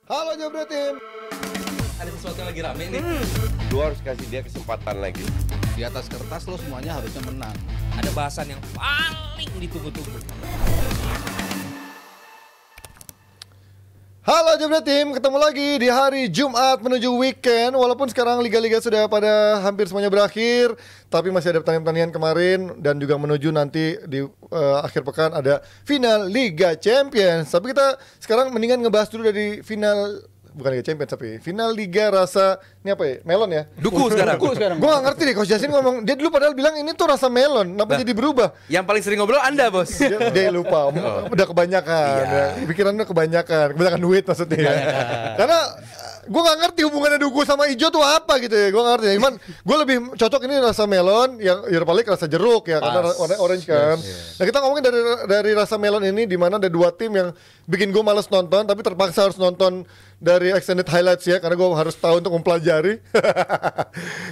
Halo Jabra Tim. Ada sesuatu yang lagi rame nih. Lu harus kasih dia kesempatan lagi. Di atas kertas lo semuanya harusnya menang. Ada bahasan yang paling ditunggu-tunggu. Halo Jabra Tim, ketemu lagi di hari Jumat menuju weekend. Walaupun sekarang liga-liga sudah pada hampir semuanya berakhir, tapi masih ada pertandingan-pertandingan kemarin dan juga menuju nanti di akhir pekan ada final Liga Champions. Tapi kita sekarang mendingan ngebahas dulu dari final, bukan Liga Champions tapi final Liga rasa ini apa ya? Melon ya? Duku sekarang. Gue gak ngerti deh, Coach Jasin ngomong, dia dulu padahal bilang ini tuh rasa melon, kenapa jadi berubah? Yang paling sering ngobrol Anda, Bos. Dia lupa, udah kebanyakan, Iya. pikirannya kebanyakan duit maksudnya. Karena gue gak ngerti hubungannya duku sama hijau tuh apa gitu ya, gue gak ngerti. Cuman gue lebih cocok ini rasa melon, yang Europa League rasa jeruk ya, karena warna orange kan. Nah kita ngomongin dari rasa melon ini, di mana ada dua tim yang bikin gue males nonton, tapi terpaksa harus nonton dari extended highlights ya, karena gue harus tahu untuk mempelajari.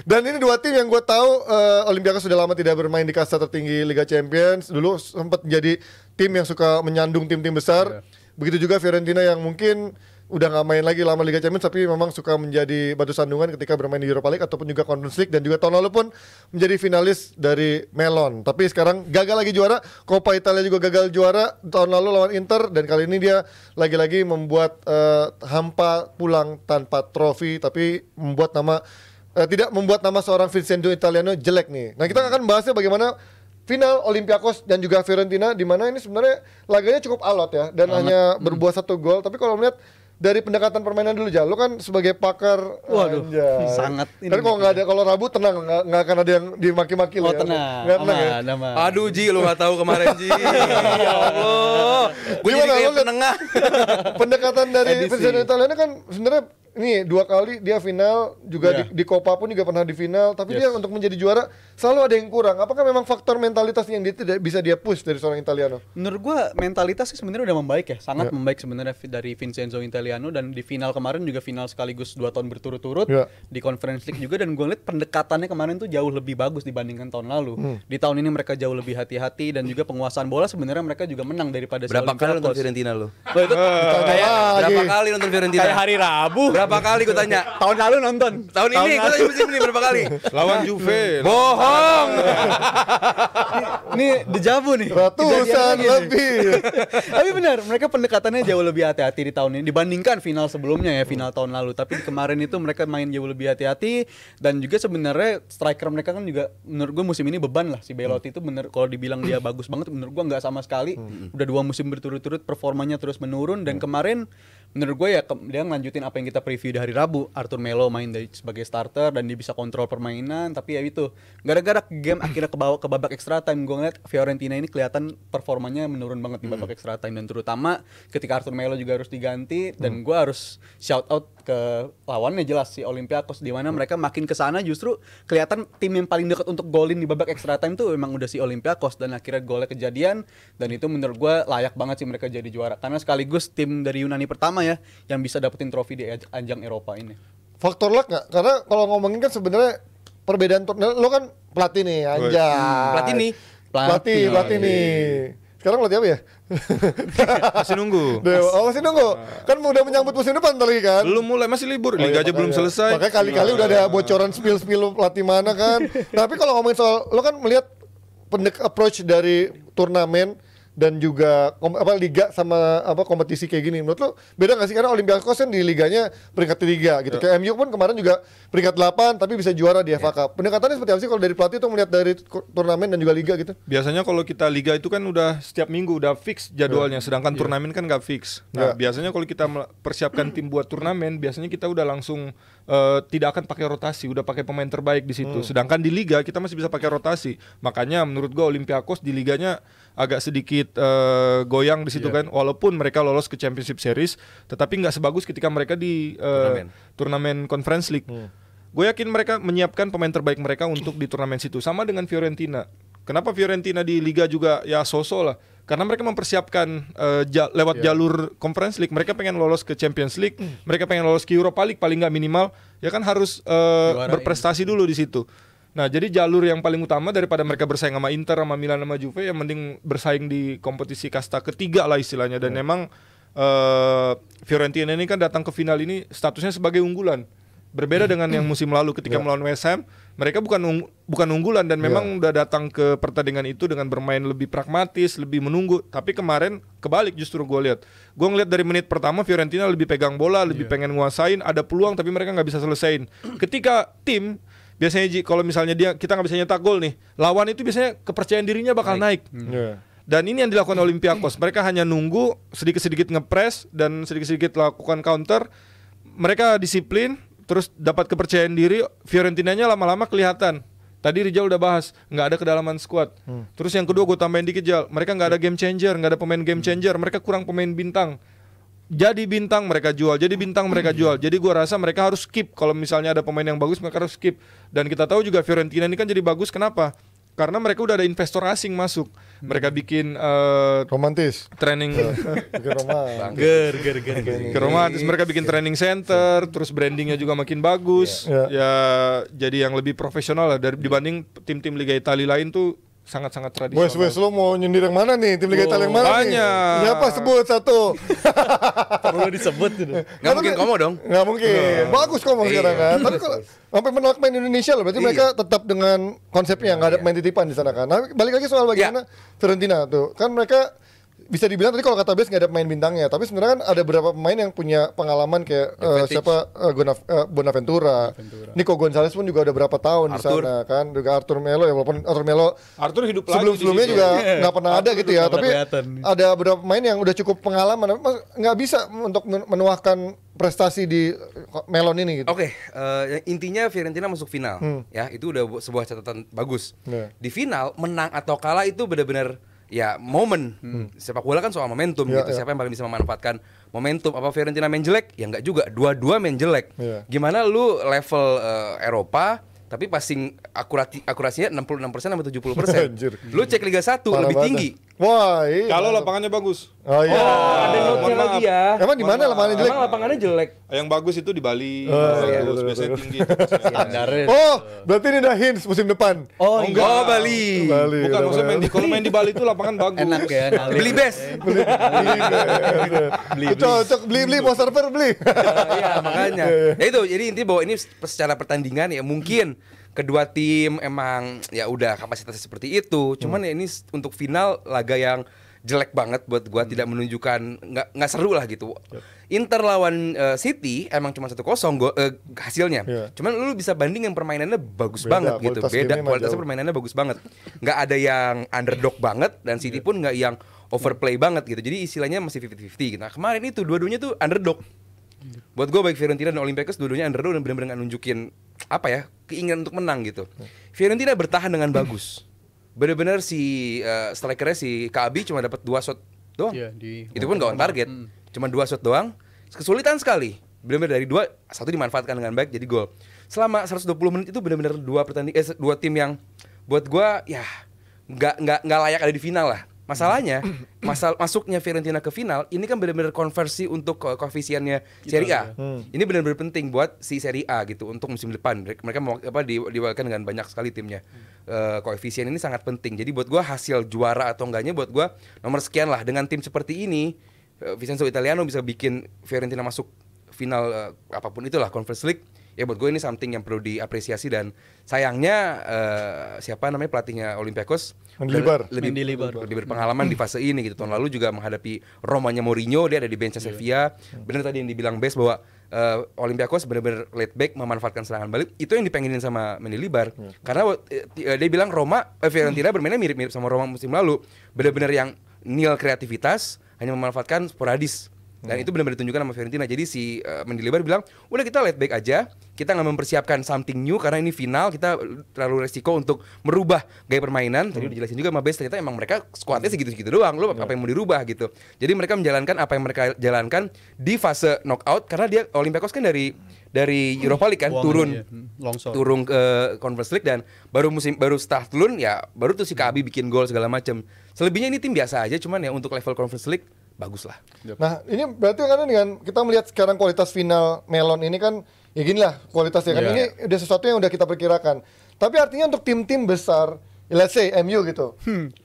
Dan ini dua tim yang gue tahu, Olympiakos sudah lama tidak bermain di kasta tertinggi Liga Champions. Dulu sempat menjadi tim yang suka menyandung tim-tim besar. Begitu juga Fiorentina yang mungkin udah nggak main lagi lama Liga Champions, tapi memang suka menjadi batu sandungan ketika bermain di Europa League ataupun juga Conference League, dan juga tahun lalu pun menjadi finalis dari Melon. Tapi sekarang gagal lagi juara, Coppa Italia juga gagal juara tahun lalu lawan Inter, dan kali ini dia lagi-lagi membuat hampa pulang tanpa trofi, tapi membuat nama tidak membuat nama seorang Vincenzo Italiano jelek nih. Nah kita akan bahasnya bagaimana final Olympiakos dan juga Fiorentina, di mana ini sebenarnya laganya cukup alot ya, dan hanya berbuah 1 gol. Tapi kalau melihat dari pendekatan permainan dulu, Jal, lu kan sebagai pakar, Waduh, sangat ini. kan kalau nggak ada, kalau Rabu tenang, nggak akan ada yang dimaki-maki Oh lah ya. tenang, Nggak tenang ya. aman. Aduh Ji, lu gak tahu kemarin Ji. Ya Allah. Gue jadi Gimana, kayak lu liat penengah. pendekatan dari Edisi. Vincenzo Italiano kan sebenarnya ini 2 kali dia final juga, di Coppa pun juga pernah di final, tapi dia untuk menjadi juara selalu ada yang kurang. Apakah memang faktor mentalitas yang dia tidak bisa dia push dari seorang Italiano? Menurut gua mentalitas sih sebenarnya udah membaik ya, sangat membaik sebenarnya dari Vincenzo Italiano, dan di final kemarin juga final sekaligus 2 tahun berturut-turut di Conference League juga, dan gua lihat pendekatannya kemarin tuh jauh lebih bagus dibandingkan tahun lalu. Di tahun ini mereka jauh lebih hati-hati, dan juga penguasaan bola sebenarnya mereka juga menang daripada Berapa kali nonton Olympiakos. Fiorentina lu? Loh, itu Berapa kali nonton Fiorentina? kayak hari Rabu. Berapa kali gue tanya? Tahun lalu nonton. Tahun ini gue tanya musim ini berapa kali? Lawan Juve. Bohong. Ini dejavu nih. Ratusan Kejadian lagi nih. lebih. Tapi benar, mereka pendekatannya jauh lebih hati-hati di tahun ini dibandingkan final sebelumnya ya, final tahun lalu. Tapi kemarin itu mereka main jauh lebih hati-hati, dan juga sebenarnya striker mereka kan juga menurut gue musim ini beban lah. Si Belotti itu bener, kalau dibilang dia bagus banget, menurut gue nggak sama sekali. Udah 2 musim berturut-turut performanya terus menurun, dan kemarin menurut gue ya dia ngelanjutin apa yang kita preview di hari Rabu. Arthur Melo main sebagai starter dan dia bisa kontrol permainan, tapi ya itu gara-gara game akhirnya ke babak extra time, gue ngeliat Fiorentina ini kelihatan performanya menurun banget di babak extra time, dan terutama ketika Arthur Melo juga harus diganti, dan gue harus shout out ke lawannya jelas si Olympiakos, di mana mereka makin kesana justru kelihatan tim yang paling dekat untuk golin di babak extra time tuh memang udah si Olympiakos, dan akhirnya golnya kejadian, dan itu menurut gue layak banget sih mereka jadi juara, karena sekaligus tim dari Yunani pertama ya yang bisa dapetin trofi di ajang Eropa ini. Faktor luck nggak? Karena kalau ngomongin kan sebenarnya perbedaan lo kan pelatih nih, anjay. Pelatih nih. Sekarang pelatih apa ya? Masih nunggu. Masih nunggu. Kan udah menyambut musim depan lagi kan? Belum mulai, masih libur. Liga aja belum selesai. Makanya kali-kali udah ada bocoran spill pelatih mana kan. Tapi kalau ngomongin soal, lo kan melihat approach dari turnamen dan juga liga sama kompetisi kayak gini, menurut lo beda nggak sih? Karena Olympiakos kan di liganya peringkat 3 gitu. Kayak MU pun kemarin juga peringkat 8 tapi bisa juara di FA Cup. Pendekatannya seperti apa sih kalau dari pelatih tuh melihat dari turnamen dan juga liga gitu? Biasanya kalau kita liga itu kan udah setiap minggu udah fix jadwalnya, sedangkan turnamen kan nggak fix. Nah, biasanya kalau kita persiapkan tim buat turnamen, biasanya kita udah langsung tidak akan pakai rotasi, udah pakai pemain terbaik di situ. Sedangkan di liga kita masih bisa pakai rotasi. Makanya menurut gua Olympiakos di liganya agak sedikit goyang di situ kan, walaupun mereka lolos ke Championship Series, tetapi nggak sebagus ketika mereka di turnamen Conference League. Gue yakin mereka menyiapkan pemain terbaik mereka untuk di turnamen situ, sama dengan Fiorentina. Kenapa Fiorentina di Liga juga ya so-so lah? Karena mereka mempersiapkan lewat jalur Conference League. Mereka pengen lolos ke Champions League, mereka pengen lolos ke Europa League paling nggak minimal, ya kan harus berprestasi dulu di situ. Nah, jadi jalur yang paling utama daripada mereka bersaing sama Inter, sama Milan, sama Juve, yang mending bersaing di kompetisi kasta ketiga lah istilahnya. Dan memang Fiorentina ini kan datang ke final ini statusnya sebagai unggulan. Berbeda dengan yang musim lalu ketika melawan West Ham, mereka bukan unggulan dan memang udah datang ke pertandingan itu dengan bermain lebih pragmatis, lebih menunggu. Tapi kemarin kebalik justru gue lihat. Gue ngeliat dari menit pertama Fiorentina lebih pegang bola, lebih pengen nguasain, ada peluang tapi mereka nggak bisa selesain. Ketika tim biasanya kalau misalnya kita nggak bisa nyetak gol nih, lawan itu biasanya kepercayaan dirinya bakal naik. Dan ini yang dilakukan Olympiakos. Mereka hanya nunggu sedikit-sedikit ngepres dan sedikit-sedikit lakukan counter. Mereka disiplin. Terus dapat kepercayaan diri, Fiorentinanya lama-lama kelihatan. Tadi Rijal udah bahas, nggak ada kedalaman squad. Terus yang kedua gue tambahin dikit Jal, mereka nggak ada game changer, nggak ada pemain game changer, mereka kurang pemain bintang. Jadi bintang mereka jual, jadi bintang mereka jual. Jadi gue rasa mereka harus skip. Kalau misalnya ada pemain yang bagus, mereka harus skip. Dan kita tahu juga Fiorentina ini kan jadi bagus, kenapa? Karena mereka udah ada investor asing masuk. Mereka bikin romantis training bikin romantis. ke romantis. Mereka bikin training center, terus brandingnya juga makin bagus. Ya jadi yang lebih profesional lah dibanding tim-tim Liga Italia lain tuh sangat-sangat tradisional. Wes lo mau nyindir yang mana nih? Tim Liga Italia yang mana nih? Siapa sebut satu? Perlu disebut gitu. Nggak mungkin Como dong. Nggak mungkin. Bagus Como sekarang kan. Tapi kalau sampai menolak main Indonesia loh, berarti mereka tetap dengan konsepnya nggak ada main titipan di sana kan. Nah, balik lagi soal bagaimana Fiorentina tuh, kan mereka bisa dibilang tadi kalau kata Bes nggak ada pemain bintangnya, tapi sebenarnya kan ada beberapa pemain yang punya pengalaman kayak Bonaventura, Nico Gonzalez pun juga udah berapa tahun di sana kan, juga Arthur Melo ya, walaupun Arthur hidup lagi sebelumnya juga nggak pernah ada gitu ya, tapi ada beberapa pemain yang udah cukup pengalaman, nggak bisa untuk menuahkan prestasi di Melon ini gitu. Oke, intinya Fiorentina masuk final, ya itu udah sebuah catatan bagus. Di final menang atau kalah itu benar-benar ya momen. Sepak bola kan soal momentum gitu. Siapa yang paling bisa memanfaatkan momentum? Apa Fiorentina main jelek? Ya enggak juga. Dua-dua main jelek. Gimana lu level Eropa tapi passing akurasinya 66% sama 70%. Lu cek Liga 1 lebih tinggi. Wah, iya. Kalau lapangannya bagus. Oh iya. Ada note-nya lagi ya. Emang di mana lapangannya jelek? Emang lapangannya jelek. Yang bagus itu di Bali. Terus biasanya tinggi. Oh, berarti ini udah hints musim depan. Oh, enggak. Oh, Bali. Bukan maksudnya kalau main di Bali itu lapangan bagus. Enak ya. Beli best. Beli cocok beli mau server beli. Iya, makanya. Ya itu, jadi intinya bahwa ini secara pertandingan ya mungkin kedua tim emang ya udah kapasitasnya seperti itu. Cuman ya ini untuk final laga yang jelek banget buat gua, tidak menunjukkan nggak seru lah gitu. Inter lawan City emang cuma 1-0 hasilnya. Cuman lu bisa banding yang permainannya bagus banget gitu. Beda kualitasnya permainannya bagus banget. Nggak ada yang underdog banget dan City pun nggak yang overplay banget gitu. Jadi istilahnya masih 50-50 gitu. Nah, kemarin itu dua-duanya tuh underdog. Buat gue baik Fiorentina dan Olympiakos dua-duanya underdog dan benar-benar nggak nunjukin apa ya, keinginan untuk menang gitu. Fiorentina bertahan dengan bagus. Benar-benar si strikernya si Kaabi cuma dapat 2 shot doang. Itu pun gak on target. Cuma 2 shot doang. Kesulitan sekali. Benar-benar dari 2, satu dimanfaatkan dengan baik jadi gol. Selama 120 menit itu benar-benar dua tim yang buat gue ya nggak layak ada di final lah. Masalahnya, masuknya Fiorentina ke final ini kan benar-benar konversi untuk koefisiennya Serie A. Ini benar-benar penting buat si Serie A gitu untuk musim depan. Mereka mau diwakilkan dengan banyak sekali timnya. Koefisien ini sangat penting. Jadi buat gua hasil juara atau enggaknya buat gua nomor sekian lah. Dengan tim seperti ini, Vincenzo Italiano bisa bikin Fiorentina masuk final apapun itulah Conference League. Ya buat gue ini something yang perlu diapresiasi dan sayangnya siapa namanya pelatihnya Olympiakos lebih berpengalaman di fase ini gitu. Tahun lalu juga menghadapi Romanya Mourinho, dia ada di bench Sevilla. Benar tadi yang dibilang Bes bahwa Olympiakos benar-benar laid back memanfaatkan serangan balik. Itu yang dipengenin sama Mendilibar. Karena dia bilang Fiorentina bermainnya mirip-mirip sama Roma musim lalu. Benar-benar yang nil kreativitas, hanya memanfaatkan sporadis. Dan itu benar-benar ditunjukkan sama Fiorentina. Jadi si Mendilibar bilang, udah kita laid back aja, kita nggak mempersiapkan something new karena ini final, kita terlalu resiko untuk merubah gaya permainan. Tadi udah jelasin juga sama Bes, ternyata emang mereka skuadnya segitu-segitu doang. Lo apa yang mau dirubah gitu. Jadi mereka menjalankan apa yang mereka jalankan di fase knockout karena dia Olympiakos kan dari Europa League kan turun ke Conference League dan baru setelah turun ya baru tuh si Kaabi bikin gol segala macam. Selebihnya ini tim biasa aja, cuman ya untuk level Conference League bagus lah. Nah ini berarti karena dengan kita melihat sekarang kualitas final Melon ini kan ya gini lah kualitasnya kan ini udah sesuatu yang udah kita perkirakan. Tapi artinya untuk tim-tim besar, let's say MU gitu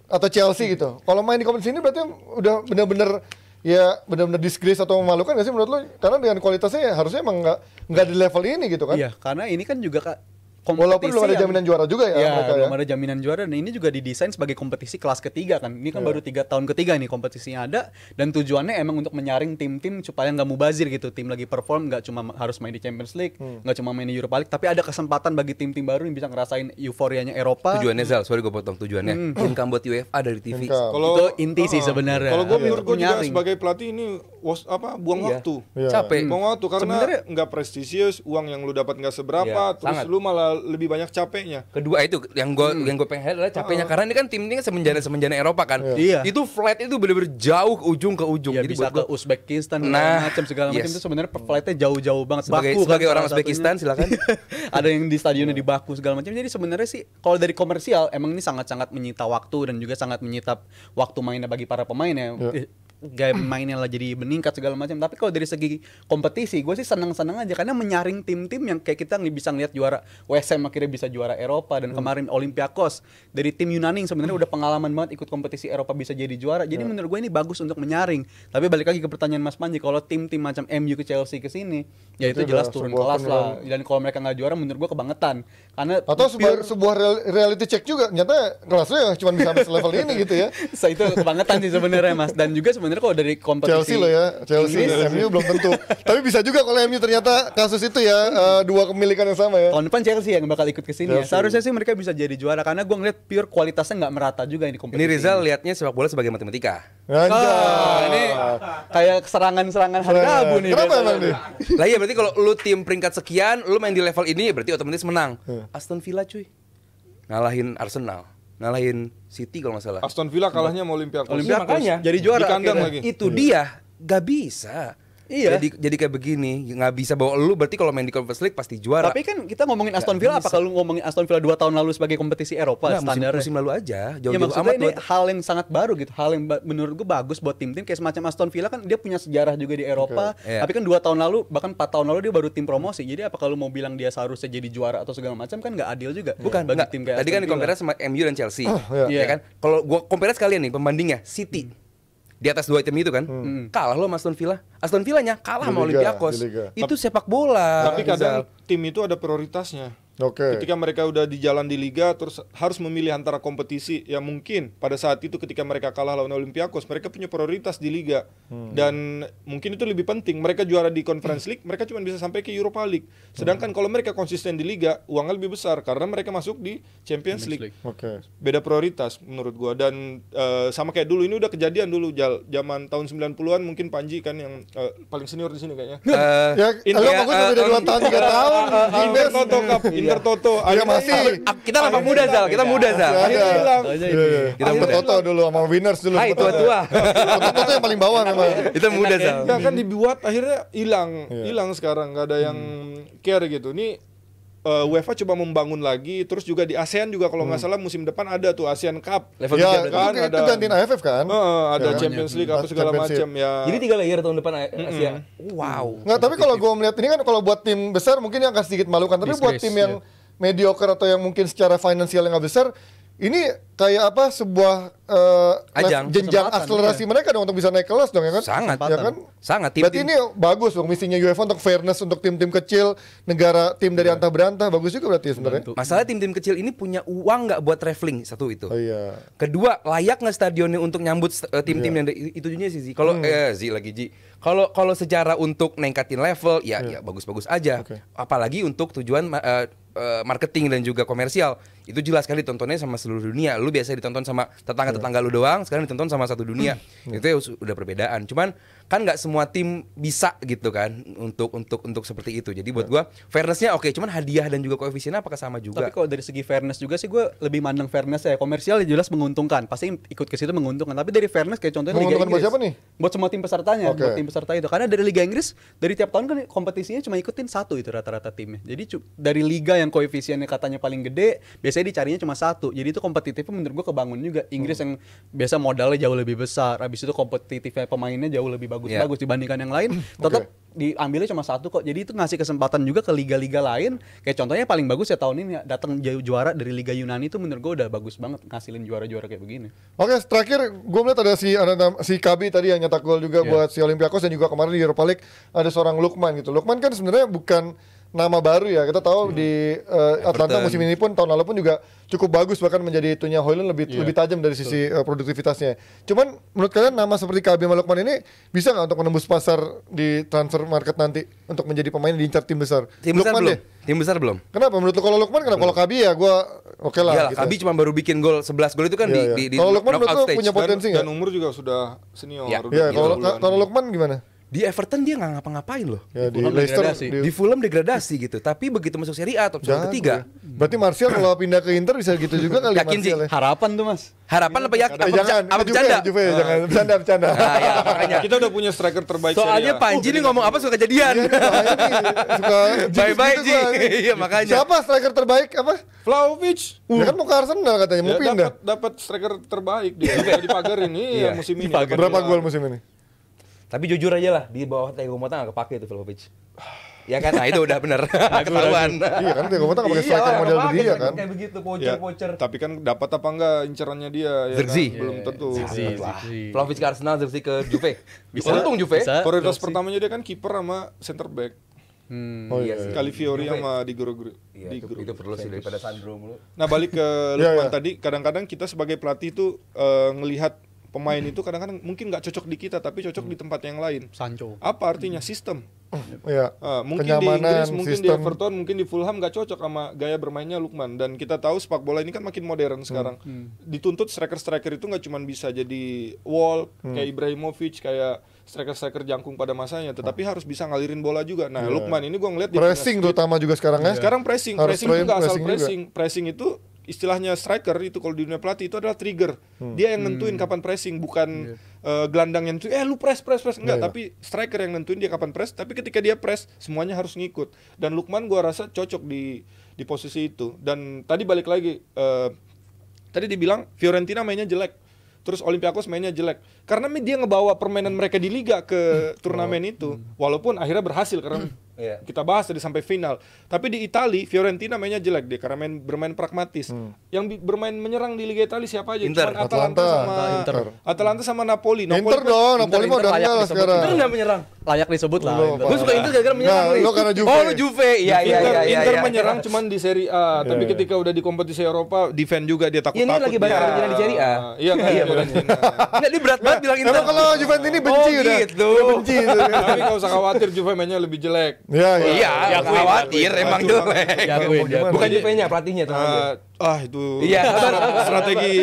atau Chelsea gitu, kalau main di kompetisi ini berarti udah benar-benar ya benar-benar disgrace atau memalukan nggak sih menurut lo? Karena dengan kualitasnya ya harusnya emang nggak di level ini gitu kan? Iya, karena ini kan juga Walaupun belum ada jaminan juara juga ya, ya mereka belum ya. ada jaminan juara, dan ini juga didesain sebagai kompetisi kelas ketiga kan. Ini kan baru 3 tahun ketiga nih kompetisinya ada, dan tujuannya emang untuk menyaring tim-tim supaya nggak mubazir gitu. Tim lagi perform nggak cuma harus main di Champions League, nggak cuma main di Europa League, tapi ada kesempatan bagi tim-tim baru yang bisa ngerasain euforianya Eropa. Tujuannya Zal, sorry gue potong tujuannya. Income buat UEFA dari TV. Income. Itu inti sih sebenarnya. Kalau gue menurut gue juga Menyaring. sebagai pelatih ini buang Iya. waktu. Iya. Capek. Buang waktu karena Sebenarnya- nggak prestisius, uang yang lu dapat nggak seberapa, Iya, terus sangat. lu malah lebih banyak capeknya. Kedua itu yang gue pengen highlight adalah capeknya karena ini kan tim ini kan semenjana Eropa kan. Iya. Itu flight itu bener-bener jauh ke ujung ke ujung. Ya Jadi bisa buat ke gue Uzbekistan Nah, segala macam yes. itu sebenarnya flightnya jauh-jauh banget. sebagai Baku kan sebagai orang salah satunya. Uzbekistan silakan. Ada yang di stadionnya di Baku segala macam. Jadi sebenarnya sih kalau dari komersial emang ini sangat-sangat menyita waktu dan juga sangat menyita waktu mainnya bagi para pemain ya. Gaya mainnya lah jadi meningkat segala macam. Tapi kalau dari segi kompetisi, gue sih senang-senang aja karena menyaring tim-tim yang kayak kita bisa ngeliat juara WSM akhirnya bisa juara Eropa, dan kemarin Olympiakos dari tim Yunani yang sebenarnya udah pengalaman banget ikut kompetisi Eropa bisa jadi juara. Jadi menurut gue ini bagus untuk menyaring. Tapi balik lagi ke pertanyaan Mas Panji, kalau tim-tim macam MU ke Chelsea ke sini, ya itu Itu jelas udah turun sebuah kelas lah. penurunan. Dan kalau mereka nggak juara menurut gue kebangetan. Karena Atau pure- sebuah reality check juga, nyata kelasnya cuma bisa sampai level ini gitu ya. itu kebangetan sih sebenarnya Mas. Dan juga sebenarnya kalau dari kompetisi Chelsea loh ya, Chelsea, MU belum tentu. Tapi bisa juga kalau MU ternyata kasus itu ya, dua kepemilikan yang sama ya. tahun depan Chelsea yang bakal ikut ke sini ya. Chelsea. Seharusnya sih mereka bisa jadi juara karena gue ngeliat pure kualitasnya nggak merata juga ini kompetisi. Ini Rizal liatnya sepak bola sebagai matematika. Ini kayak serangan-serangan hari Rabu nih. Kenapa biasanya. emang nih? Lah iya berarti kalau lu tim peringkat sekian, lu main di level ini berarti otomatis menang. Aston Villa cuy. Ngalahin Arsenal, ngalahin City kalau nggak salah. Aston Villa kalahnya sama Olympiakos. Iya, makanya. Jadi juara Di kandang akhirnya. lagi. Itu dia nggak bisa. Iya. Jadi kayak begini, nggak bisa bawa lu berarti kalau main di Conference League pasti juara. Tapi kan kita ngomongin Aston Villa, apa kalau ngomongin Aston Villa 2 tahun lalu sebagai kompetisi Eropa Nggak, standarnya? musim lalu aja, Ya jauh-jauh maksudnya amat ini buat. hal yang sangat baru gitu. Hal yang menurut gue bagus buat tim-tim kayak semacam Aston Villa kan dia punya sejarah juga di Eropa. Iya. Tapi kan 2 tahun lalu bahkan 4 tahun lalu dia baru tim promosi. Jadi apa kalau mau bilang dia seharusnya jadi juara atau segala macam kan nggak adil juga. Bukan, bagi enggak. tim kayak Tadi Aston kan Villa. di-compare sama MU dan Chelsea. iya. Ya kan? Kalau gua compare sekalian nih pembandingnya, City di atas dua tim itu kan, kalah lo sama Aston Villa. Aston Villanya kalah Di sama Liga, Olympiakos. di Liga. Itu sepak bola. Tapi kadang tim itu ada prioritasnya. Oke. Ketika mereka udah di jalan di liga terus harus memilih antara kompetisi yang mungkin pada saat itu ketika mereka kalah lawan Olympiakos mereka punya prioritas di liga dan mungkin itu lebih penting mereka juara di Conference League mereka cuma bisa sampai ke Europa League sedangkan kalau mereka konsisten di liga uangnya lebih besar karena mereka masuk di Champions League. Oke. Beda prioritas menurut gua dan sama kayak dulu ini udah kejadian dulu zaman tahun 90-an mungkin Panji kan yang paling senior di sini kayaknya. Ya, lo sama gue beda 2 tahun 3 tahun. Inter Toto Cup, Inter Toto. Ya masih. Kita masih muda Zal, kita muda Zal. Masih ada. hilang. Iya, iya. Kita Sama muda. Toto dulu sama Winners dulu. Hai sama Toto. tua-tua. Toto yang paling bawah memang. Kita muda Zal. Enggak kan dibuat akhirnya hilang sekarang nggak ada yang care gitu. Ini UEFA coba membangun lagi terus juga di ASEAN juga kalau nggak salah musim depan ada tuh ASEAN Cup. Level Ya, 3 berarti. kan, itu ada- gantiin AFF kan? Ada Ya. Champions League apa segala Championship. macam ya. Jadi 3 layer tahun depan Asia. Wow. Nggak, tapi kalau gue melihat ini kan kalau buat tim besar mungkin yang akan sedikit malukan. Tapi buat Disgrace, tim yang mediocre atau yang mungkin secara finansial yang nggak besar, ini kayak apa sebuah Ajang. jenjang Kesempatan, akselerasi mereka dong untuk bisa naik kelas dong ya kan? Sangat. Ya kan? Sangat Berarti tim-tim. ini bagus dong misinya UEFA untuk fairness untuk tim-tim kecil, negara tim dari antah berantah bagus juga berarti sebenarnya. Masalah tim-tim kecil ini punya uang nggak buat traveling satu itu. Oh iya. Kedua, layak nggak stadionnya untuk nyambut tim-tim yang itu juga sih Zi. Kalau kalau secara untuk ningkatin level ya bagus-bagus aja. Oke. Apalagi untuk tujuan marketing dan juga komersial. Itu jelas kan ditontonnya sama seluruh dunia. Lu biasa ditonton sama tetangga-tetangga lu doang, sekarang ditonton sama satu dunia. Itu ya udah perbedaan. Cuman kan nggak semua tim bisa gitu kan untuk seperti itu. Jadi buat gua fairness-nya oke, cuman hadiah dan juga koefisiennya apakah sama juga? Tapi kalau dari segi fairness juga sih gue lebih mandang fairness ya. Komersial jelas menguntungkan, pasti ikut ke situ menguntungkan. Tapi dari fairness kayak contohnya Liga Menguntungkan buat Inggris. siapa nih? Buat semua tim pesertanya, Oke. buat tim peserta itu. Karena dari Liga Inggris dari tiap tahun kan kompetisinya cuma ikutin satu itu rata-rata timnya. Jadi dari liga yang koefisiennya katanya paling gede, biasanya dicarinya cuma satu. Jadi itu kompetitifnya menurut gue kebangun juga. Inggris yang biasa modalnya jauh lebih besar, habis itu kompetitifnya pemainnya jauh lebih bagus bagus-bagus dibandingkan yang lain. Tetap diambilnya cuma satu kok. Jadi itu ngasih kesempatan juga ke liga-liga lain. Kayak contohnya paling bagus ya tahun ini ya, datang juara dari Liga Yunani itu menurut gue udah bagus banget ngasilin juara-juara kayak begini. Oke, terakhir gue melihat ada si Kabi tadi yang nyetak gol juga buat si Olympiakos, dan juga kemarin di Europa League ada seorang Lukman gitu. Lukman kan sebenarnya bukan nama baru ya, kita tahu di Atlanta musim ini pun tahun lalu pun juga cukup bagus, bahkan menjadi itunya Højlund lebih tajam dari sisi produktivitasnya. Cuman menurut kalian nama seperti Kabi sama Lukman ini bisa nggak untuk menembus pasar di transfer market nanti untuk menjadi pemain diincar tim besar? Tim besar Lukman belum? deh. Tim besar belum? Kenapa menurut lu? Kalau Lukman kenapa? Kalau Kabi ya gue oke lah. Iyalah, Gitu. Kabi cuma baru bikin gol 11 gol itu kan di Kalau Lukman menurut knockout lu stage. punya potensi nggak? Dan umur juga sudah senior. Ya. Iya, kalau Lukman gimana? Di Everton dia nggak ngapa-ngapain loh. Ya, di Fulham Leicester degradasi. Di Fulham degradasi gitu. Tapi begitu masuk Serie A top jago ketiga, ya. Berarti Martial kalau pindah ke Inter bisa gitu juga kali. Yakin sih. Martial ya. Harapan tuh Mas. harapan apa yakin? Jangan, Apa bercanda? Juve, jangan bercanda. Nah, ya, makanya. Kita udah punya striker terbaik Soalnya Serie A. Panji nih ngomong apa suka kejadian. Suka Bye-bye, gitu Ji. gua. Iya, makanya. Siapa striker terbaik apa? Vlahovic. Ya kan mau ke Arsenal katanya, mau Ya, pindah. dapat striker terbaik dia. Udah dipagarin nih musim ini. Berapa gol musim ini? Tapi jujur aja lah, di bawah Thiago Motta nggak kepake itu Vlahovic. Ya kan, nah itu udah bener. Ketahuan. Iya kan, Thiago Motta nggak pakai striker model dia kan. Kayak begitu, Ya, poacher. tapi kan dapat apa enggak incerannya dia ya Zirkzee. kan? Belum tentu. Vlahovic ke Arsenal, Zirkzee ke Juve. Untung Juve. Bisa. Prioritas pertamanya dia kan kiper sama center back. Oh Iya iya. sih. Calafiori Juve. sama Di Guru. Iya, itu perlu sih daripada Sandro mulu. Nah, balik ke Iya, Lukman iya. tadi, kadang-kadang kita sebagai pelatih tuh ngelihat pemain itu kadang-kadang mungkin nggak cocok di kita tapi cocok di tempat yang lain. Sancho. Apa artinya? Sistem. Iya. Mungkin di Kenyamanan, Inggris, mungkin di sistem. Everton, mungkin di Fulham nggak cocok sama gaya bermainnya Lukman. Dan kita tahu sepak bola ini kan makin modern sekarang. Dituntut striker-striker itu nggak cuma bisa jadi wall kayak Ibrahimovic, kayak striker-striker jangkung pada masanya, tetapi harus bisa ngalirin bola juga. Nah, Lukman ini gua ngeliat dia punya Pressing skill. terutama juga sekarang ya. Sekarang pressing Harus juga asal pressing juga. pressing. Pressing itu istilahnya striker itu kalau di dunia pelatih itu adalah trigger. Dia yang nentuin kapan pressing, bukan gelandang yang nentuin, lu press enggak, Iya. tapi striker yang nentuin dia kapan press. Tapi ketika dia press, semuanya harus ngikut. Dan Lukman gua rasa cocok di posisi itu. Dan tadi balik lagi tadi dibilang Fiorentina mainnya jelek. Terus Olympiakos mainnya jelek. Karena dia ngebawa permainan mereka di liga ke turnamen itu. Walaupun akhirnya berhasil karena Iya. kita bahas tadi sampai final. Tapi di Italia Fiorentina mainnya jelek dia karena bermain pragmatis. Yang bermain menyerang di Liga Italia siapa aja? Inter. Cuman Atalanta sama Napoli. Inter dong, Napoli mah udah layak enggak lah disebut. sekarang. Inter nggak menyerang. Layak disebut lah. Belum, Inter. Gue suka Inter gara-gara menyerang. Nah, nih. lo karena Juve. Oh, lu Juve. Iya. Inter menyerang cuman di Serie A, tapi ketika udah di kompetisi Eropa defend juga dia takut-takut. Iya, ini lagi banyak dia. Argentina di Serie A. Iya kan. Iya, Fiorentina. Enggak, dia berat banget bilang Inter. Emang kalau Juventus ini benci Oh, udah. gitu. Udah benci itu. Tapi nggak usah khawatir Juve mainnya lebih jelek. Iya, iya. Iya, Diakuin, khawatir emang jelek. Diakuin, diakuin. Bukan Juve-nya, pelatihnya tuh. Itu Iya. strategi.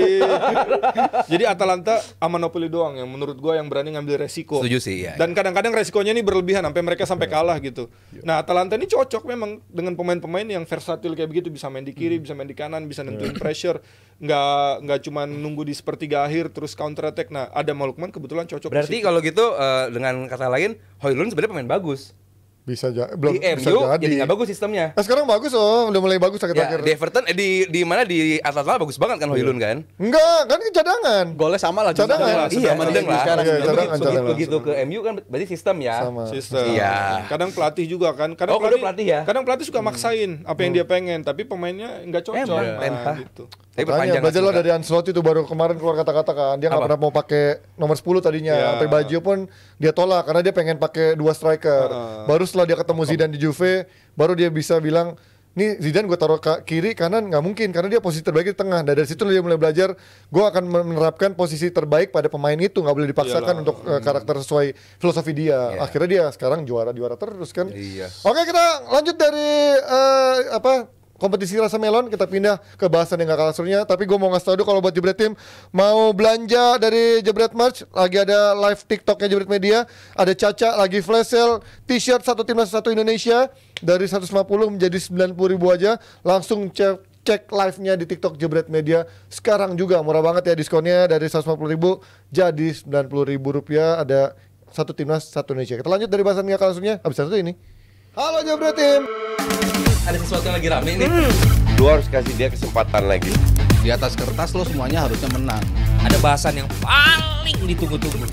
Jadi Atalanta sama Napoli doang yang menurut gua yang berani ngambil resiko. Setuju sih, iya. Dan kadang-kadang resikonya ini berlebihan sampai mereka sampai kalah gitu. Nah, Atalanta ini cocok memang dengan pemain-pemain yang versatil kayak begitu, bisa main di kiri, bisa main di kanan, bisa nentuin pressure, nggak cuma nunggu di sepertiga akhir terus counter attack. Nah, ada Lukman kebetulan cocok. Berarti di situ. kalau gitu dengan kata lain, Højlund sebenarnya pemain bagus. Bisa belum Di bisa MU jadi. jadi nggak bagus sistemnya. Nah, sekarang bagus udah mulai bagus Ya, akhir-akhir. di Everton di mana di Atlanta bagus banget kan Højlund kan? Enggak, kan ini cadangan. Golnya sama lah. Cadangan. Iya, sama sedang lah. sekarang. Iya, Begitu- cadangan. Begitu ke MU kan berarti sistem ya. Sama. Sistem. Iya. Kadang pelatih juga kan. Oh, kadang pelatih ya? Kadang pelatih suka maksain apa yang dia pengen, tapi pemainnya nggak cocok. Emang, Nah, Ten Hag. gitu. Tapi Makanya perpanjang belajarlah juga. dari Ancelotti itu baru kemarin keluar kata-kata kan. Dia nggak Apa? pernah mau pakai nomor 10 tadinya. Iya. Sampai baju pun dia tolak karena dia pengen pakai 2 striker. Baru setelah dia ketemu Zidane di Juve, baru dia bisa bilang, nih Zidane gue taruh ke kiri kanan nggak mungkin karena dia posisi terbaik di tengah. Dan dari situ dia mulai belajar, gue akan menerapkan posisi terbaik pada pemain itu, nggak boleh dipaksakan untuk karakter sesuai filosofi dia. Iya. Akhirnya dia sekarang juara terus kan. Iya. Oke, kita lanjut dari kompetisi rasa melon, kita pindah ke bahasan yang gak kalah serunya. Tapi gue mau ngasih tau dulu kalau buat Jebret Team mau belanja dari Jebret Merch, lagi ada live TikToknya Jebret Media, ada Caca lagi flash sale t-shirt satu timnas satu Indonesia dari 150 menjadi 90.000 aja. Langsung cek live-nya di TikTok Jebret Media sekarang juga, murah banget ya diskonnya, dari 150.000 jadi 90.000 rupiah. Ada satu timnas satu Indonesia. Kita lanjut dari bahasan gak kalah serunya habis satu ini. Halo Jebret Team. Ada sesuatu yang lagi rame nih. Lu harus kasih dia kesempatan lagi. Di atas kertas lo semuanya harusnya menang. Ada bahasan yang paling ditunggu-tunggu.